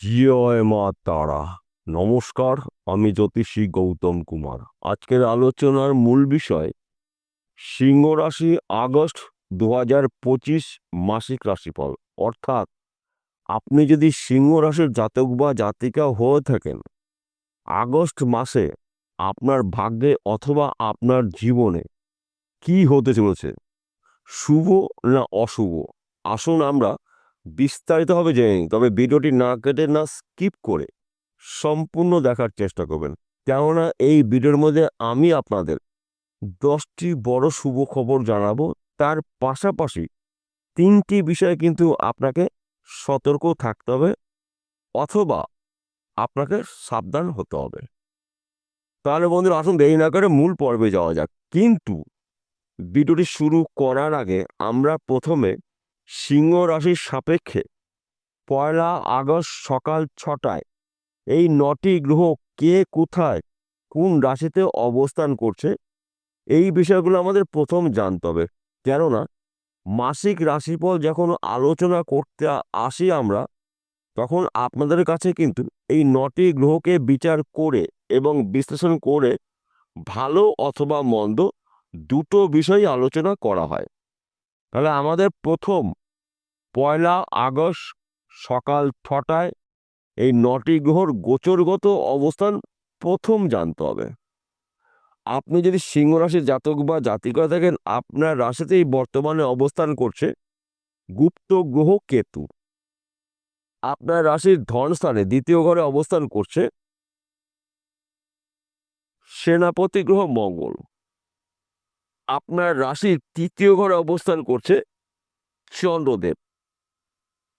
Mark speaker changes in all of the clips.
Speaker 1: জয় মা তারা। নমস্কার, আমি জ্যোতিষী গৌতম কুমার। আজকের আলোচনার মূল বিষয় সিংহ রাশি আগস্ট 2025 মাসিক রাশিফল। অর্থাৎ আপনি যদি সিংহ রাশির জাতক বা জাতিকা হয়ে থাকেন, আগস্ট মাসে আপনার ভাগ্যে অথবা আপনার জীবনে কি হতে চলেছে, শুভ না অশুভ, আসুন আমরা বিস্তারিতভাবে জেনে নিই। তবে ভিডিওটি না কেটে না স্কিপ করে সম্পূর্ণ দেখার চেষ্টা করবেন, কেননা এই ভিডিওর মধ্যে আমি আপনাদের 10টি বড় শুভ খবর জানাবো। তার পাশাপাশি 3টি বিষয়ে কিন্তু আপনাকে সতর্ক থাকতে হবে অথবা আপনাকে সাবধান হতে হবে। তাহলে বন্ধুরা, আসুন দেরি না করে মূল পর্বে যাওয়া যাক। কিন্তু ভিডিওটি শুরু করার আগে আমরা প্রথমে সিংহ রাশির সাপেক্ষে 1 আগস্ট সকাল 6টায় এই 9টি গ্রহ কে কোথায় কোন রাশিতে অবস্থান করছে, এই বিষয়গুলো আমাদের প্রথম জানতে হবে। কেননা মাসিক রাশিফল যখন আলোচনা করতে আসি আমরা, তখন আপনাদের কাছে কিন্তু এই 9টি গ্রহকে বিচার করে এবং বিশ্লেষণ করে ভালো অথবা মন্দ দুটো বিষয় আলোচনা করা হয়। তাহলে আমাদের প্রথম 1 আগস্ট সকাল 6টায় এই 9টি গ্রহর গোচরগত অবস্থান প্রথম জানতে হবে। আপনি যদি সিংহ রাশির জাতক বা জাতিকা থাকেন, আপনার রাশিতেই বর্তমানে অবস্থান করছে গুপ্ত গ্রহ কেতু। আপনার রাশির ধন স্থানে 2য় ঘরে অবস্থান করছে সেনাপতি গ্রহ মঙ্গল। আপনার রাশির 3য় ঘরে অবস্থান করছে চন্দ্রদেব।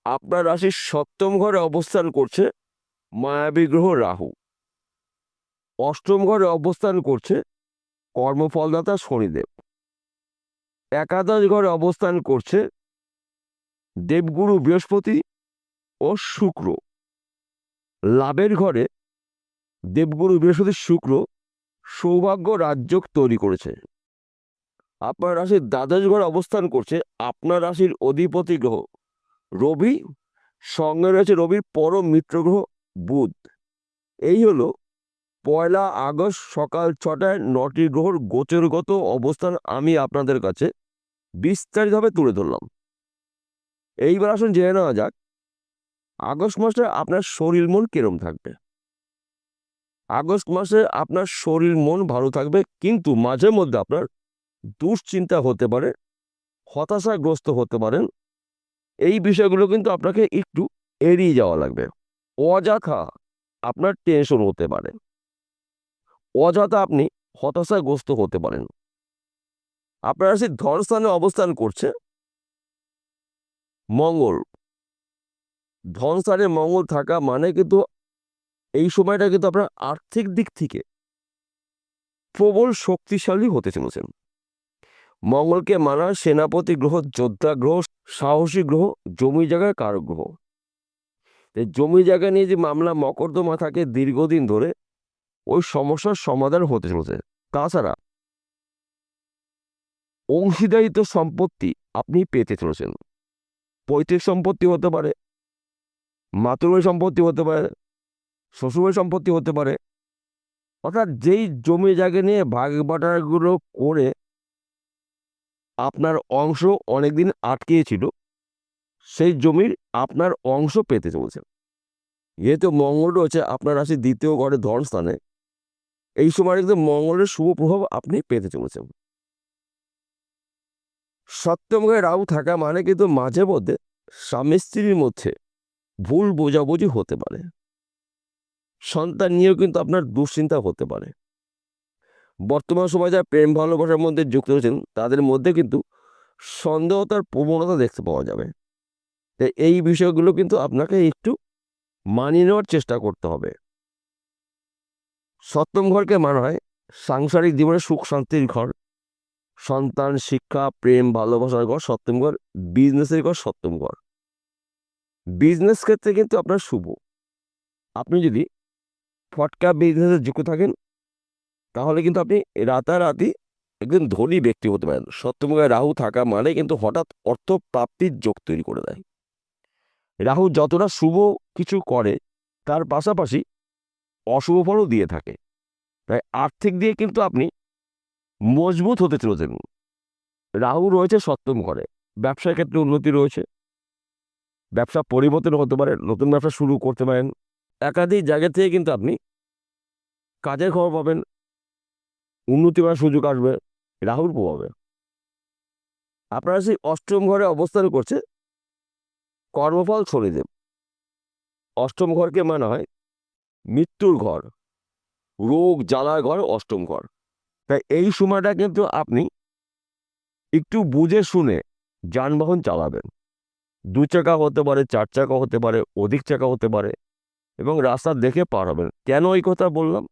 Speaker 1: আপনার রাশির 7ম ঘরে অবস্থান করছে মায়াবী গ্রহ রাহু। 8ম ঘরে অবস্থান করছে কর্মফলদাতা শনিদেব। একাদশ ঘরে অবস্থান করছে দেবগুরু বৃহস্পতি ও শুক্র। লাভের ঘরে দেবগুরু বৃহস্পতি শুক্র সৌভাগ্য রাজযোগ তৈরি করেছে। আপনার রাশির দ্বাদশ ঘরে অবস্থান করছে আপনার রাশির অধিপতি গ্রহ রবি, সঙ্গে রয়েছে রবির পরম মিত্র গ্রহ বুধ। এই হলো 1 আগস্ট সকাল 6টায় 9টি গ্রহর গোচরগত অবস্থান আমি আপনাদের কাছে বিস্তারিতভাবে তুলে ধরলাম। এইবার আসুন জেনে নেওয়া যাক আগস্ট মাসে আপনার শরীর মন কিরম থাকবে। আগস্ট মাসে আপনার শরীর মন ভালো থাকবে, কিন্তু মাঝে মধ্যে আপনার দুশ্চিন্তা হতে পারে, হতাশাগ্রস্ত হতে পারেন। এই বিষয়গুলো কিন্তু আপনাকে একটু এড়িয়ে যাওয়া লাগবে। অযথা আপনার টেনশন হতে পারে, অযথা আপনি হতাশাগ্রস্ত হতে পারেন। আপনার রাশির ধনস্থানে অবস্থান করছে মঙ্গল। ধনস্থানে মঙ্গল থাকা মানে কিন্তু এই সময়টা কিন্তু আপনার আর্থিক দিক থেকে প্রবল শক্তিশালী হতে চলেছেন। মঙ্গলকে মানা সেনাপতি গ্রহ, যোদ্ধা গ্রহ, সাহসী গ্রহ, জমি জায়গার কারক গ্রহ। জমি জায়গা নিয়ে যে মামলা মকদ্দমা থাকে দীর্ঘদিন ধরে, ওই সমস্যার সমাধান হতে চলেছে। তাছাড়া অংশীদারিত্ব সম্পত্তি আপনি পেতে চলেছেন। পৈতৃক সম্পত্তি হতে পারে, মাতৃবাড়ি সম্পত্তি হতে পারে, শ্বশুরবাড়ি সম্পত্তি হতে পারে। অর্থাৎ যেই জমি জায়গা নিয়ে ভাগ বাটারগুলো করে আপনার অংশ অনেকদিন আটকিয়েছিল, সেই জমির আপনার অংশ পেতে চলেছে। যেহেতু মঙ্গল রয়েছে আপনার রাশির 2য় ঘরে ধনস্থানে, এই সময় কিন্তু মঙ্গলের শুভ প্রভাব আপনি পেতে চলেছেন। 7ম ঘরে রাহু থাকা মানে কিন্তু মাঝে মধ্যে স্বামী স্ত্রীর মধ্যে ভুল বোঝাবুঝি হতে পারে। সন্তান নিয়েও কিন্তু আপনার দুশ্চিন্তা হতে পারে। বর্তমান সময় যারা প্রেম ভালোবাসার মধ্যে যুক্ত রয়েছেন, তাদের মধ্যে কিন্তু সন্দেহতার প্রবণতা দেখতে পাওয়া যাবে। তাই এই বিষয়গুলো কিন্তু আপনাকে একটু মানিয়ে নেওয়ার চেষ্টা করতে হবে। 7ম ঘরকে মানা হয় সাংসারিক জীবনে সুখ শান্তির ঘর, সন্তান, শিক্ষা, প্রেম ভালোবাসার ঘর। 7ম ঘর বিজনেসের ঘর। 7ম ঘর বিজনেস ক্ষেত্রে কিন্তু আপনার শুভ। আপনি যদি ফটকা বিজনেসে যুক্ত থাকেন, তাহলে কিন্তু আপনি রাতারাতি একজন ধনী ব্যক্তি হতে পারেন। 7ম ঘরে রাহু থাকা মানে কিন্তু হঠাৎ অর্থ প্রাপ্তির যোগ তৈরি করে দেয়। রাহু যতটা শুভ কিছু করে, তার পাশাপাশি অশুভ ফলও দিয়ে থাকে। তাই আর্থিক দিয়ে কিন্তু আপনি মজবুত হতে চলেছেন। রাহু রয়েছে সপ্তম ঘরে, ব্যবসার ক্ষেত্রে উন্নতি রয়েছে, ব্যবসা পরিবর্তন হতে পারে, নতুন ব্যবসা শুরু করতে পারেন। একাধিক জায়গা থেকে কিন্তু আপনি কাজের খবর পাবেন, উন্নতি করার সুযোগ আসবে রাহুর প্রভাবে। আপনারা সেই অষ্টম ঘরে অবস্থান করছে কর্মফল শনিদেব। অষ্টম ঘরকে মানা হয় মৃত্যুর ঘর, রোগ জ্বালার ঘর অষ্টম ঘর। তাই এই সময়টা কিন্তু আপনি একটু বুঝে শুনে যানবাহন চালাবেন। 2 চাকা হতে পারে, 4 চাকা হতে পারে, অধিক চাকা হতে পারে, এবং রাস্তা দেখে পার হবেন। কেন এই কথা বললাম?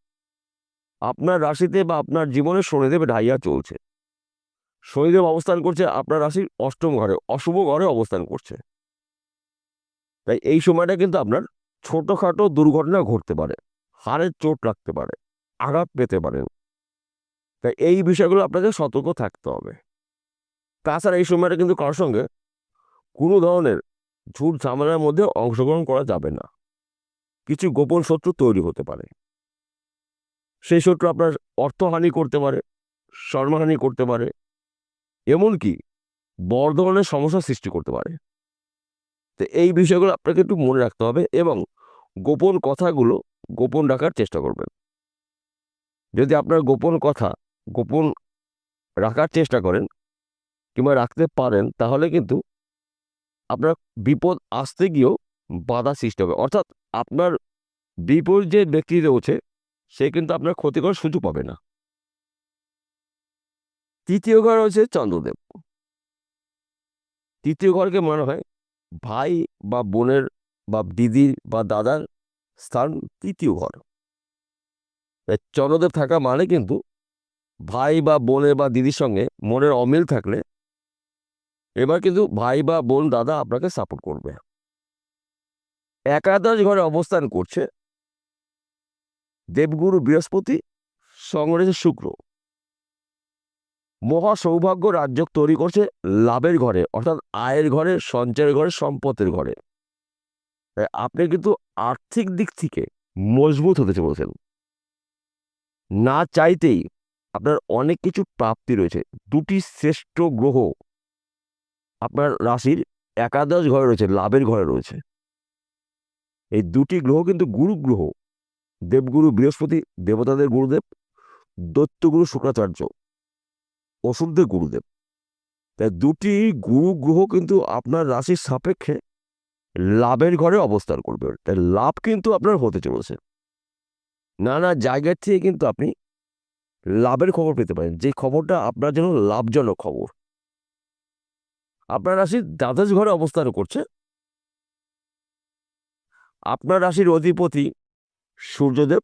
Speaker 1: আপনার রাশিতে বা আপনার জীবনে শনিদেব ঢাইয়া চলছে। শনিদেব অবস্থান করছে আপনার রাশির অষ্টম ঘরে, অশুভ ঘরে অবস্থান করছে। তাই এই সময়টা কিন্তু আপনার ছোটখাটো দুর্ঘটনা ঘটতে পারে, হাড়ের চোট লাগতে পারে, আঘাত পেতে পারেন। তাই এই বিষয়গুলো আপনাকে সতর্ক থাকতে হবে। তাছাড়া এই সময়টা কিন্তু কারোর সঙ্গে কোনো ধরনের ঝুট ঝামেলার মধ্যে অংশগ্রহণ করা যাবে না। কিছু গোপন শত্রু তৈরি হতে পারে, সেই শত্রু আপনার অর্থহানি করতে পারে, সম্মানহানি করতে পারে, এমনকি বড় ধরনের সমস্যার সৃষ্টি করতে পারে। তো এই বিষয়গুলো আপনাকে একটু মনে রাখতে হবে এবং গোপন কথাগুলো গোপন রাখার চেষ্টা করবেন। যদি আপনার গোপন কথা গোপন রাখার চেষ্টা করেন কিংবা রাখতে পারেন, তাহলে কিন্তু আপনার বিপদ আসতে গিয়েও বাধা সৃষ্টি হবে। অর্থাৎ আপনার বিপরীত যে ব্যক্তি রয়েছে সে কিন্তু আপনার ক্ষতি করার সুযোগ পাবে না। তৃতীয় ঘর হচ্ছে চন্দ্রদেব। তৃতীয় ঘরকে মনে হয় ভাই বা বোনের বা দিদির বা দাদার স্থান তৃতীয় ঘর। তাই চন্দ্রদেব থাকা মানে কিন্তু ভাই বা বোনের বা দিদির সঙ্গে মনের অমিল থাকলে এবার কিন্তু ভাই বা বোন দাদা আপনাকে সাপোর্ট করবে। একাদশ ঘরে অবস্থান করছে দেবগুরু বৃহস্পতি, সঙ্গে রয়েছে শুক্র। মহা সৌভাগ্য রাজ্য তৈরি করছে লাভের ঘরে, অর্থাৎ আয়ের ঘরে, সঞ্চয়ের ঘরে, সম্পদের ঘরে। তাই আপনি কিন্তু আর্থিক দিক থেকে মজবুত হতে চলেছেন। না চাইতেই আপনার অনেক কিছু প্রাপ্তি রয়েছে। 2টি শ্রেষ্ঠ গ্রহ আপনার রাশির একাদশ ঘরে রয়েছে, লাভের ঘরে রয়েছে। এই 2টি গ্রহ কিন্তু গুরু গ্রহ। দেবগুরু বৃহস্পতি দেবতাদের গুরুদেব, দৈত্যগুরু শুক্রাচার্য অসুরদের গুরুদেব। তাই 2টি গুরু গ্রহ কিন্তু আপনার রাশির সাপেক্ষে লাভের ঘরে অবস্থান করবে। তাই লাভ কিন্তু আপনার হতে চলেছে। নানা জায়গার থেকে কিন্তু আপনি লাভের খবর পেতে পারেন, যে খবরটা আপনার জন্য লাভজনক খবর। আপনার রাশির দ্বাদশ ঘরে অবস্থান করছে আপনার রাশির অধিপতি সূর্যদেব,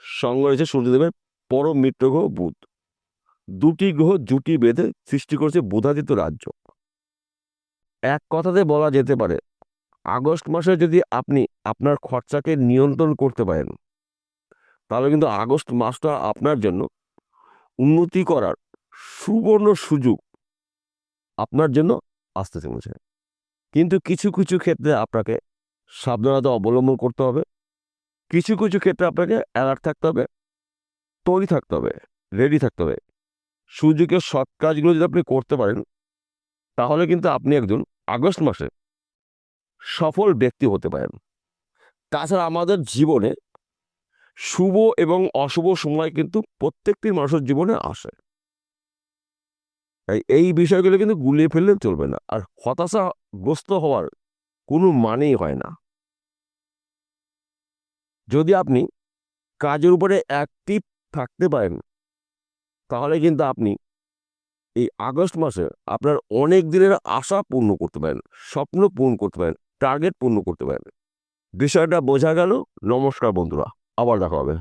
Speaker 1: সঙ্গে রয়েছে সূর্যদেবের পরম মিত্র গ্রহ বুধ। 2টি গ্রহ জুটি বেঁধে সৃষ্টি করছে বুধাদিত্য রাজ্য। এক কথাতে বলা যেতে পারে আগস্ট মাসে যদি আপনি আপনার খরচাকে নিয়ন্ত্রণ করতে পারেন, তাহলে কিন্তু আগস্ট মাসটা আপনার জন্য উন্নতি করার সুবর্ণ সুযোগ আপনার জন্য আসতে চলেছে। কিন্তু কিছু কিছু ক্ষেত্রে আপনাকে সাবধানতা অবলম্বন করতে হবে। কিছু কিছু ক্ষেত্রে আপনাকে অ্যালার্ট থাকতে হবে, তৈরি থাকতে হবে, রেডি থাকতে হবে। সুযোগের সৎ কাজগুলো যদি আপনি করতে পারেন, তাহলে কিন্তু আপনি একজন আগস্ট মাসে সফল ব্যক্তি হতে পারেন। তাছাড়া আমাদের জীবনে শুভ এবং অশুভ সময় কিন্তু প্রত্যেকটি মানুষের জীবনে আসে। তাই এই বিষয়গুলো কিন্তু গুলিয়ে ফেললে চলবে না। আর হতাশাগ্রস্ত হওয়ার কোনো মানেই হয় না। যদি আপনি কাজের উপরে অ্যাক্টিভ থাকতে পারেন, তাহলে কিন্তু আপনি এই আগস্ট মাসে আপনার অনেক দিনের আশা পূর্ণ করতে পারেন, স্বপ্ন পূরণ করতে পারেন, টার্গেট পূর্ণ করতে পারেন। বিষয়টা বোঝা গেল? নমস্কার বন্ধুরা, আবার দেখা হবে।